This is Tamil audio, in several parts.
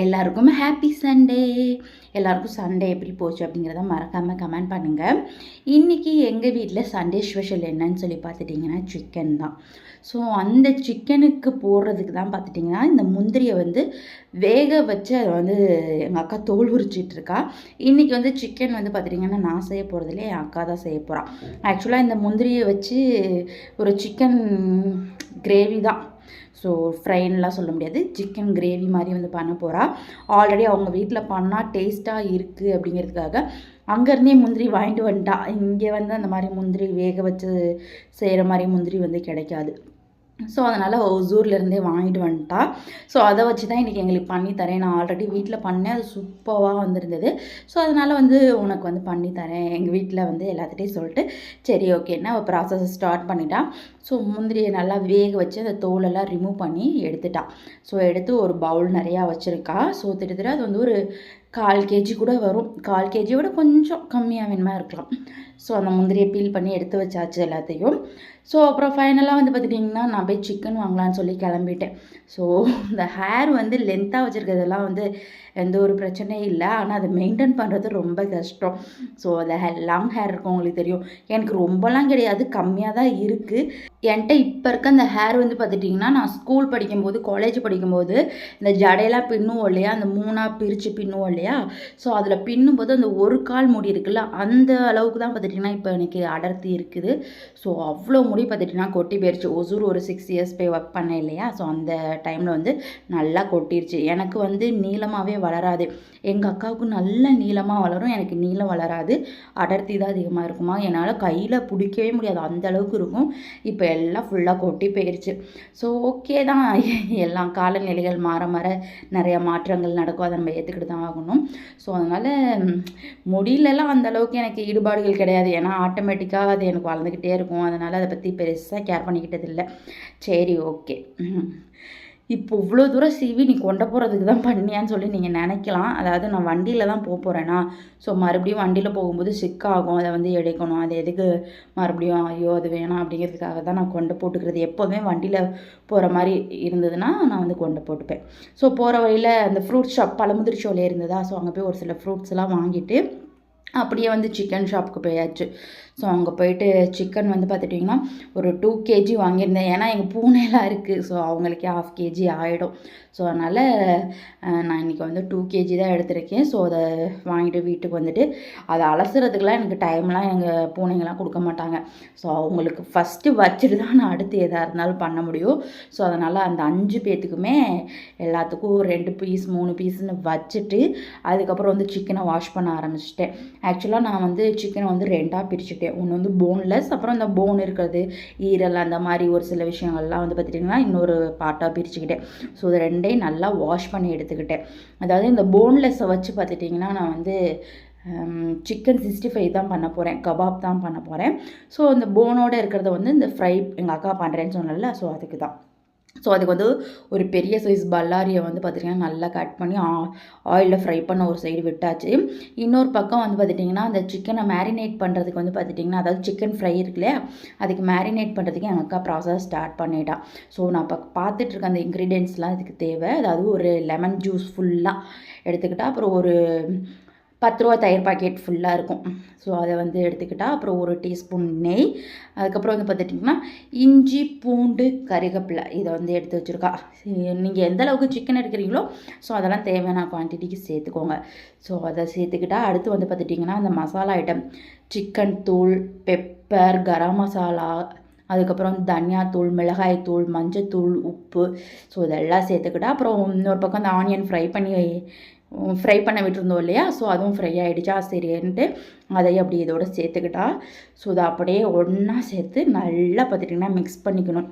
எல்லாருக்கும் ஹாப்பி சண்டே. எல்லாருக்கும் சண்டே எப்படி போச்சு அப்படிங்கிறத மறக்காமல் கமெண்ட் பண்ணுங்கள். இன்றைக்கி எங்கள் வீட்டில் சண்டே ஸ்பெஷல் என்னன்னு சொல்லி பார்த்துட்டிங்கன்னா சிக்கன் தான். ஸோ அந்த சிக்கனுக்கு போடுறதுக்கு தான் பார்த்துட்டிங்கன்னா இந்த முந்திரியை வந்து வேக வச்சு அதை வந்து எங்கள் அக்கா தோல் உரிச்சிட்ருக்கா. இன்றைக்கி வந்து சிக்கன் வந்து பார்த்துட்டிங்கன்னா நான் செய்ய போகிறதுல என் அக்கா தான் செய்ய போகிறான். ஆக்சுவலாக இந்த முந்திரியை வச்சு ஒரு சிக்கன் கிரேவி தான். ஸோ ஃப்ரைன்லாம் சொல்ல முடியாது, சிக்கன் கிரேவி மாதிரி வந்து பண்ண போகிறா. ஆல்ரெடி அவங்க வீட்டில் பண்ணால் டேஸ்ட்டாக இருக்குது அப்படிங்கிறதுக்காக அங்கேருந்தே முந்திரி வாங்கிட்டு வந்துட்டா. இங்கே வந்து அந்த மாதிரி முந்திரி வேக வச்சு செய்கிற மாதிரி முந்திரி வந்து கிடைக்காது. ஸோ அதனால் ஒசூர்லேருந்தே வாங்கிட்டு வந்துட்டா. ஸோ அதை வச்சு தான் இன்றைக்கி எங்களுக்கு பண்ணித்தரேன். நான் ஆல்ரெடி வீட்டில் பண்ணேன், அது சூப்பராக வந்திருந்தது. ஸோ அதனால் வந்து உனக்கு வந்து பண்ணித்தரேன் எங்கள் வீட்டில் வந்து எல்லாத்துட்டையும் சொல்லிட்டு சரி ஓகேன்னா அவள் ப்ராசஸை ஸ்டார்ட் பண்ணிட்டா. ஸோ முந்திரியை நல்லா வேக வச்சு அந்த தோலெல்லாம் ரிமூவ் பண்ணி எடுத்துட்டா. ஸோ எடுத்து ஒரு பவுல் நிறையா வச்சுருக்கா. ஸோ திட்டத்தட்ட அது வந்து ஒரு 1/4 kg கூட வரும். 1/4 kg விட கொஞ்சம் கம்மியாக வேணுமா இருக்கலாம். ஸோ அந்த முந்திரியை பீல் பண்ணி எடுத்து வச்சாச்சு எல்லாத்தையும். ஸோ அப்புறம் ஃபைனலாக வந்து பார்த்துட்டிங்கன்னா நான் போய் சிக்கன் வாங்கலான்னு சொல்லி கிளம்பிட்டேன். ஸோ இந்த ஹேர் வந்து லென்த்தாக வச்சுருக்கிறதெல்லாம் வந்து எந்த ஒரு பிரச்சனையும் இல்லை. ஆனால் அதை மெயின்டைன் பண்ணுறது ரொம்ப கஷ்டம். ஸோ அந்த லாங் ஹேர் இருக்கும், உங்களுக்கு தெரியும். எனக்கு ரொம்பலாம் கிடையாது, கம்மியாக தான் இருக்குது. என்கிட்ட இப்போ இருக்க அந்த ஹேர் வந்து பார்த்துட்டிங்கன்னா நான் ஸ்கூல் படிக்கும்போது காலேஜ் படிக்கும்போது இந்த ஜடையெல்லாம் பின்னுவோம் இல்லையா, அந்த 3ஆக பிரித்து பின்னுவோம் இல்லையா. ஸோ அதில் பின்னும்போது அந்த ஒரு கால் முடி இருக்குல்ல, அந்த அளவுக்கு தான் பார்த்துட்டிங்கன்னா இப்போ எனக்கு அடர்த்தி இருக்குது. ஸோ அவ்வளோ முடி பார்த்துட்டிங்கன்னா கொட்டி போயிடுச்சு. ஒசூர் ஒரு 6 years போய் ஒர்க் பண்ணேன் இல்லையா. ஸோ அந்த டைமில் வந்து நல்லா கொட்டிருச்சு. எனக்கு வந்து நீளமாகவே வளராது, எங்கள் அக்காவுக்கு நல்ல நீளமாக வளரும், எனக்கு நீளம் வளராது, அடர்த்தி தான் அதிகமாக இருக்குமா. என்னால் கையில் பிடிக்கவே முடியாது, அந்த அளவுக்கு இருக்கும். இப்போ எல்லாம் ஃபுல்லாக கொட்டி போயிடுச்சு. ஸோ ஓகே தான், எல்லாம் காலநிலைகள் மாற மாற நிறைய மாற்றங்கள் நடக்கும், அதை நம்ம ஏற்றுக்கிட்டு தான் ஆகணும். ஸோ அதனால் முடியலலாம் அந்த அளவுக்கு எனக்கு ஈடுபாடுகள் கிடையாது. ஏன்னா ஆட்டோமேட்டிக்காக அது எனக்கு வளர்ந்துக்கிட்டே இருக்கும். அதனால் அதை பற்றி பெருசாக கேர் பண்ணிக்கிட்டதில்லை. சரி ஓகே, இப்போ இவ்வளோ தூரம் சீவி நீ கொண்டு போகிறதுக்கு தான் பண்ணியான்னு சொல்லி நீங்கள் நினைக்கலாம். அதாவது நான் வண்டியில் தான் போகிறேன்னா, ஸோ மறுபடியும் வண்டியில் போகும்போது சிக்காகும், அதை வந்து எடுக்கணும். அது எதுக்கு மறுபடியும் ஐயோ அது வேணாம் அப்படிங்கிறதுக்காக தான் நான் கொண்டு போட்டுக்கிறது. எப்போதுமே வண்டியில் போகிற மாதிரி இருந்ததுன்னா நான் வந்து கொண்டு போட்டுப்பேன். ஸோ போகிற வழியில் அந்த ஃப்ரூட் ஷாப் பழமுதிர் ஷோலே இருந்ததா. ஸோ அங்கே போய் ஒரு சில ஃப்ரூட்ஸ்லாம் வாங்கிட்டு அப்படியே வந்து சிக்கன் ஷாப்புக்கு போயாச்சு. ஸோ அங்கே போயிட்டு சிக்கன் வந்து பார்த்துட்டிங்கன்னா ஒரு 2 kg வாங்கியிருந்தேன். ஏன்னா எங்கள் பூனைலாம் இருக்குது. ஸோ அவங்களுக்கே 1/2 kg ஆகிடும். ஸோ அதனால் நான் இன்றைக்கி வந்து 2 kg தான் எடுத்திருக்கேன். ஸோ அதை வாங்கிட்டு வீட்டுக்கு வந்துட்டு அதை அலசுறதுக்கெலாம் எனக்கு டைம்லாம் எங்கள் பூனைங்களாம் கொடுக்க மாட்டாங்க. ஸோ அவங்களுக்கு ஃபஸ்ட்டு வச்சுட்டு தான் நான் அடுத்து எதாக இருந்தாலும் பண்ண முடியும். ஸோ அதனால் அந்த 5 பேர்த்துக்குமே எல்லாத்துக்கும் 2 பீஸ் 3 பீஸ்ன்னு வச்சுட்டு அதுக்கப்புறம் வந்து சிக்கனை வாஷ் பண்ண ஆரம்பிச்சிட்டேன். ஆக்சுவலாக நான் வந்து சிக்கனை வந்து 2ஆக பிரிச்சுட்டேன். ஒன்று வந்து போன்லெஸ், அப்புறம் இந்த போன் இருக்கிறது ஈரல் அந்த மாதிரி ஒரு சில விஷயங்கள்லாம் வந்து பார்த்துட்டிங்கன்னா இன்னொரு பார்ட்டாக பிரிச்சுக்கிட்டேன். ஸோ இது 2ஐயும் நல்லா வாஷ் பண்ணி எடுத்துக்கிட்டேன். அதாவது இந்த போன்லெஸ்ஸை வச்சு பார்த்துட்டிங்கன்னா நான் வந்து சிக்கன் 65 தான் பண்ண போகிறேன், கபாப் தான் பண்ண போகிறேன். ஸோ இந்த போனோடு இருக்கிறத வந்து இந்த ஃப்ரை எங்கள் அக்கா பண்ணுறேன்னு சொன்னல, ஸோ அதுக்கு தான். ஸோ அதுக்கு வந்து ஒரு பெரிய சைஸ் பல்லாரியை வந்து பார்த்திங்கன்னா நல்லா கட் பண்ணி ஆயிலில் ஃப்ரை பண்ண ஒரு சைடு விட்டாச்சு. இன்னொரு பக்கம் வந்து பார்த்துட்டிங்கன்னா அந்த சிக்கனை மேரினேட் பண்ணுறதுக்கு வந்து பார்த்துட்டிங்கன்னா, அதாவது சிக்கன் ஃப்ரை இருக்கு இல்லையா, அதுக்கு மேரினேட் பண்ணுறதுக்கு எங்கள் அக்கா ப்ராசஸ் ஸ்டார்ட் பண்ணிட்டான். ஸோ நான் இப்போ பார்த்துட்ருக்க அந்த இன்க்ரீடியன்ட்ஸ்லாம் இதுக்கு தேவை. அதாவது ஒரு லெமன் ஜூஸ் ஃபுல்லாக எடுத்துக்கிட்டால், அப்புறம் ஒரு 10 ரூபா தயிர் பாக்கெட் ஃபுல்லாக இருக்கும். ஸோ அதை வந்து எடுத்துக்கிட்டால், அப்புறம் 1 டீஸ்பூன் நெய், அதுக்கப்புறம் வந்து பார்த்துட்டிங்கன்னா இஞ்சி பூண்டு கறிவேப்பிலை இதை வந்து எடுத்து வச்சுருக்கா. நீங்கள் எந்த அளவுக்கு சிக்கன் எடுக்கிறீங்களோ ஸோ அதெல்லாம் தேவையான குவான்டிட்டிக்கு சேர்த்துக்கோங்க. ஸோ அதை சேர்த்துக்கிட்டால் அடுத்து வந்து பார்த்துட்டிங்கன்னா அந்த மசாலா ஐட்டம் சிக்கன் தூள், பெப்பர், கரம் மசாலா, அதுக்கப்புறம் தனியாத்தூள், மிளகாய்த்தூள், மஞ்சத்தூள், உப்பு, ஸோ இதெல்லாம் சேர்த்துக்கிட்டா, அப்புறம் இன்னொரு பக்கம் அந்த ஆனியன் ஃப்ரை பண்ண விட்டுருந்தோம் இல்லையா. ஸோ அதுவும் ஃப்ரை ஆகிடுச்சா சரின்ட்டு அதையும் அப்படி இதோட சேர்த்துக்கிட்டா. ஸோ இதை அப்படியே ஒன்றா சேர்த்து நல்லா பார்த்துட்டிங்கன்னா மிக்ஸ் பண்ணிக்கணும்.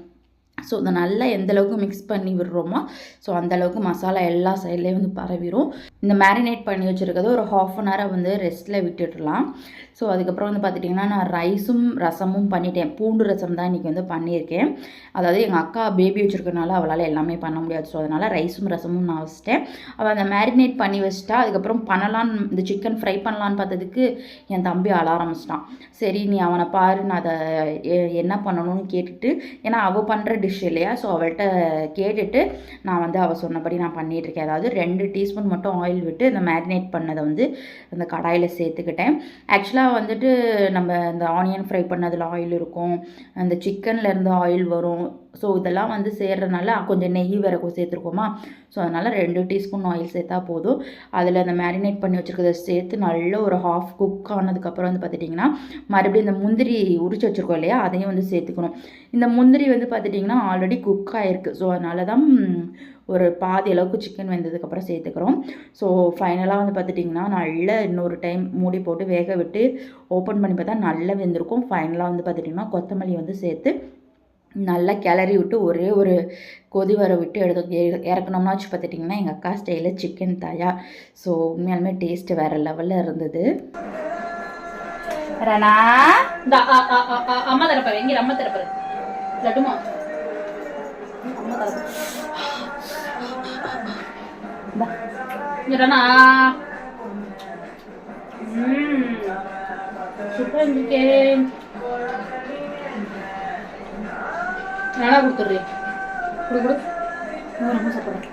ஸோ இதை நல்லா எந்தளவுக்கு மிக்ஸ் பண்ணி விடுறோமோ ஸோ அந்தளவுக்கு மசாலா எல்லா சைட்லேயும் வந்து பரவிடும். இந்த மேரினேட் பண்ணி வச்சுருக்கிறது ஒரு 1/2 hour வந்து ரெஸ்ட்டில் விட்டுடலாம். ஸோ அதுக்கப்புறம் வந்து பார்த்துட்டிங்கன்னா நான் ரைஸும் ரசமும் பண்ணிட்டேன். பூண்டு ரசம் தான் இன்றைக்கி வந்து பண்ணியிருக்கேன். அதாவது எங்கள் அக்கா பேபி வச்சுருக்கனால அவளால் எல்லாமே பண்ண முடியாது. ஸோ அதனால் ரைஸும் ரசமும் நான் வச்சுட்டேன். அவள் அந்த மேரினேட் பண்ணி வச்சுட்டா. அதுக்கப்புறம் பண்ணலான்னு இந்த சிக்கன் ஃப்ரை பண்ணலான்னு பார்த்ததுக்கு என் தம்பி அழ ஆரம்பிச்சிட்டான். சரி நீ அவனை பாரு, நான் அதை என்ன பண்ணணும்னு கேட்டுட்டு, ஏன்னா அவள் பண்ணுற டிஷ் இல்லையா, ஸோ அவள்கிட்ட கேட்டுட்டு நான் வந்து அவள் சொன்னபடி நான் பண்ணிகிட்ருக்கேன். அதாவது 2 டீஸ்பூன் மட்டும் ஆயில் விட்டு இந்த மேரினேட் பண்ணதை வந்து அந்த கடாயில் சேர்த்துக்கிட்டேன். ஆக்சுவலாக வந்துட்டு நம்ம இந்த ஆனியன் ஃப்ரை பண்ணதில் ஆயில் இருக்கும், அந்த சிக்கன்லேருந்து ஆயில் வரும். ஸோ இதெல்லாம் வந்து சேர்றதுனால கொஞ்சம் நெய் வேறு சேர்த்துருக்கோமா, ஸோ அதனால் 2 டீஸ்பூன் ஆயில் சேர்த்தா போதும். அதில் அந்த மேரினேட் பண்ணி வச்சுருக்கிறத சேர்த்து நல்ல ஒரு ஹாஃப் குக் ஆனதுக்கப்புறம் வந்து பார்த்துட்டிங்கன்னா மறுபடியும் இந்த முந்திரி உரிச்சு வச்சுருக்கோம் இல்லையா, அதையும் வந்து சேர்த்துக்கணும். இந்த முந்திரி வந்து பார்த்துட்டிங்கன்னா ஆல்ரெடி குக் ஆகிருக்கு. ஸோ அதனால தான் ஒரு பாதி அளவுக்கு சிக்கன் வெந்ததுக்கப்புறம் சேர்த்துக்கிறோம். ஸோ ஃபைனலாக வந்து பார்த்துட்டிங்கன்னா நல்லா இன்னொரு டைம் மூடி போட்டு வேக விட்டு ஓப்பன் பண்ணி பார்த்தா நல்லா வெந்திருக்கும். ஃபைனலாக வந்து பார்த்துட்டிங்கன்னா கொத்தமல்லி வந்து சேர்த்து நல்லா கிளறி விட்டு ஒரே ஒரு கொதி வர விட்டு இறக்கணும்னா வச்சு பார்த்துட்டிங்கன்னா எங்கள் அக்கா ஸ்டைலில் சிக்கன் தயார். ஸோ உண்மையாலுமே டேஸ்ட்டு வேறு லெவலில் இருந்தது. ரணா அம்மா தரப்பாரு, எங்கே அம்மா தரப்பாரு லட்டுமா அம்மா தரப்பு ரணா சூப்பராக இருந்துக்கே. நல்லா கொடுத்துட்றேன், கொடு ரொம்ப சாப்பிட்றேன்.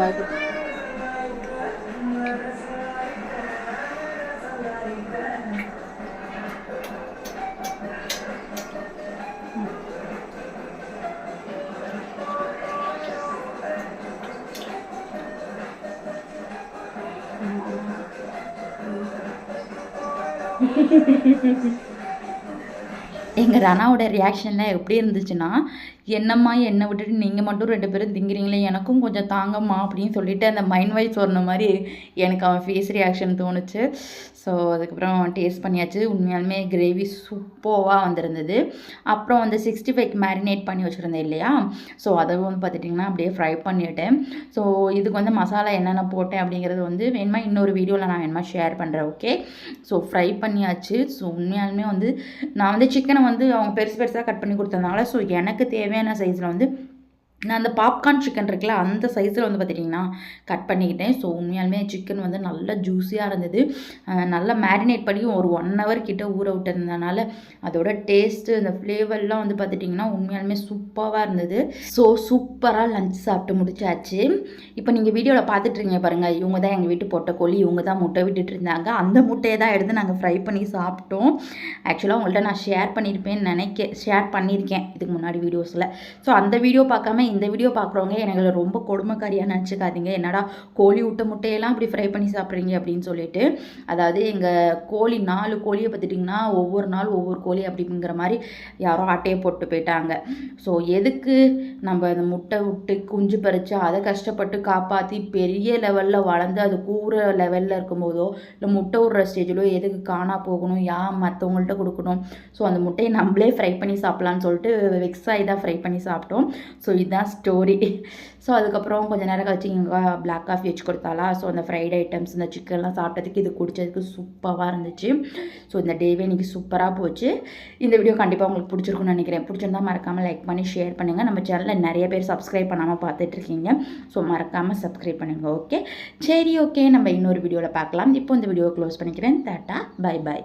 வாய்ப்பு எங்கள் ரணாவோட ரியாக்ஷன்லாம் எப்படி இருந்துச்சுன்னா, என்னம்மா என்னை விட்டுட்டு நீங்கள் மட்டும் 2 பேரும் திங்கிறீங்களே, எனக்கும் கொஞ்சம் தாங்கம்மா அப்படின்னு சொல்லிட்டு அந்த மைண்ட் வாய்ஸ் சொன்ன மாதிரி எனக்கு அவன் ஃபேஸ் ரியாக்ஷன் தோணுச்சு. ஸோ அதுக்கப்புறம் டேஸ்ட் பண்ணியாச்சு. உண்மையாலுமே கிரேவி சூப்பராக வந்திருந்தது. அப்புறம் வந்து 65க்கு மேரினேட் பண்ணி வச்சுருந்தேன் இல்லையா, ஸோ அதை வந்து பார்த்துட்டிங்கன்னா அப்படியே ஃப்ரை பண்ணிவிட்டேன். ஸோ இதுக்கு வந்து மசாலா என்னென்ன போட்டேன் அப்படிங்கிறது வந்து வேணுமா இன்னொரு வீடியோவில் நான் வேணுமா ஷேர் பண்ணுறேன். ஓகே, ஸோ ஃப்ரை பண்ணியாச்சு. ஸோ உண்மையாலுமே வந்து நான் வந்து சிக்கனை வந்து அவங்க பெருசு பெருசாக கட் பண்ணி கொடுத்ததுனால ஸோ எனக்கு தேவையான சைஸில் வந்து நான் அந்த பாப்கார்ன் சிக்கன் இருக்குல்ல அந்த சைஸில் வந்து பார்த்துட்டிங்கன்னா கட் பண்ணிக்கிட்டேன். ஸோ உண்மையாலுமே சிக்கன் வந்து நல்லா ஜூஸியாக இருந்தது. நல்லா மேரினேட் பண்ணி ஒரு 1 hour கிட்ட ஊற விட்டுருந்ததுனால அதோட டேஸ்ட்டு அந்த ஃப்ளேவர்லாம் வந்து பார்த்துட்டிங்கன்னா உண்மையாலுமே சூப்பராக இருந்தது. ஸோ சூப்பராக லஞ்ச் சாப்பிட்டு முடிச்சாச்சு. இப்போ நீங்கள் வீடியோவில் பார்த்துட்ருங்க பாருங்கள், இவங்க தான் எங்கள் வீட்டு போட்ட கோழி, இவங்க தான் முட்டை விட்டுட்டு இருந்தாங்க. அந்த முட்டையை தான் எடுத்து நாங்கள் ஃப்ரை பண்ணி சாப்பிட்டோம். ஆக்சுவலாக உங்கள்கிட்ட நான் ஷேர் பண்ணியிருக்கேன் இதுக்கு முன்னாடி வீடியோஸில். ஸோ அந்த வீடியோ பார்க்காம இந்த வீடியோ பார்க்குறவங்க எனக்கு ரொம்ப கொடுமைக்காரியாக நினச்சிக்காதீங்க. என்னடா கோழி விட்ட முட்டையெல்லாம் இப்படி ஃப்ரை பண்ணி சாப்பிட்றீங்க அப்படின்னு சொல்லிட்டு. அதாவது எங்கள் கோழி 4 கோழியை பார்த்துட்டிங்கன்னா ஒவ்வொரு நாள் ஒவ்வொரு கோழி அப்படிங்கிற மாதிரி யாரோ ஆட்டையை போட்டு போயிட்டாங்க. ஸோ எதுக்கு நம்ம அந்த முட்டை விட்டு குஞ்சு பறித்து அதை கஷ்டப்பட்டு காப்பாற்றி பெரிய லெவலில் வளர்ந்து அது கூற லெவலில் இருக்கும்போதோ இல்லை முட்டை விடுற ஸ்டேஜிலோ எதுக்கு காணா போகணும், மற்றவங்கள்ட்ட கொடுக்கணும். ஸோ அந்த முட்டையை நம்மளே ஃப்ரை பண்ணி சாப்பிட்லான்னு சொல்லிட்டு வெக்ஸ் ஆகி தான் ஃப்ரை பண்ணி சாப்பிட்டோம். ஸோ இதுதான் ஸ்டோரி. ஸோ அதுக்கப்புறம் கொஞ்சம் நேரம் கழிச்சு இங்கே பிளாக் காஃபி வச்சு கொடுத்தாலா. ஸோ அந்த ஃப்ரைட் ஐட்டம்ஸ் இந்த சிக்கன்லாம் சாப்பிட்டதுக்கு இது குடித்ததுக்கு சூப்பராக இருந்துச்சு. ஸோ இந்த டேவே இன்றைக்கி சூப்பராக போச்சு. இந்த வீடியோ கண்டிப்பாக உங்களுக்கு பிடிச்சிருக்குன்னு நினைக்கிறேன். பிடிச்சிருந்தா மறக்காமல் லைக் பண்ணி ஷேர் பண்ணுங்கள். நம்ம சேனலில் நிறைய பேர் சப்ஸ்கிரைப் பண்ணாமல் பார்த்துட்ருக்கீங்க. ஸோ மறக்காமல் சப்ஸ்கிரைப் பண்ணுங்கள். ஓகே, சரி, ஓகே, நம்ம இன்னொரு வீடியோவில் பார்க்கலாம். இப்போ இந்த வீடியோவை க்ளோஸ் பண்ணிக்கிறேன். Tata, bye bye.